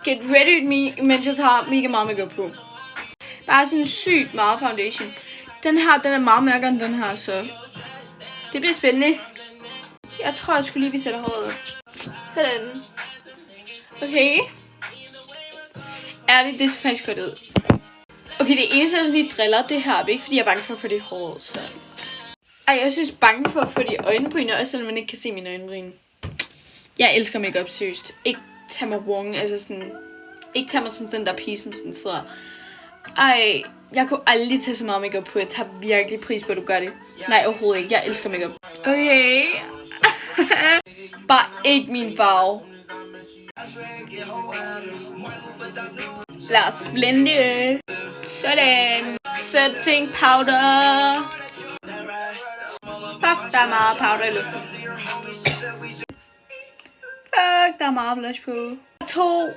Get ready with me, mens jeg tager mega meget makeup på. Bare sådan sygt meget foundation. Den her, den er meget mørkere end den her, så det bliver spændende. Jeg tror, jeg skulle lige, vi sætter håret. Sådan. Okay. Ærligt, det ser faktisk godt ud. Okay, det eneste, jeg lige driller, det her, ikke fordi jeg er bange for at få det hår, så... Ej, jeg synes bange for at få de øjenbryn, også selvom man ikke kan se mine øjenbryn. Jeg elsker makeup, seriøst. Ikke tage mig wrong, altså sådan... Ikke tage mig som den der pige, som sådan sidder... Ej, jeg kunne aldrig tage så meget makeup på. Jeg tager virkelig pris på, at du gør det. Nej, overhovedet ikke. Jeg elsker makeup. Okay. Bare ikke min farve. Lad os blende. Sådan. Setting powder. Fuck, der er meget powder i luften. Fuck, der er meget blush på. 2.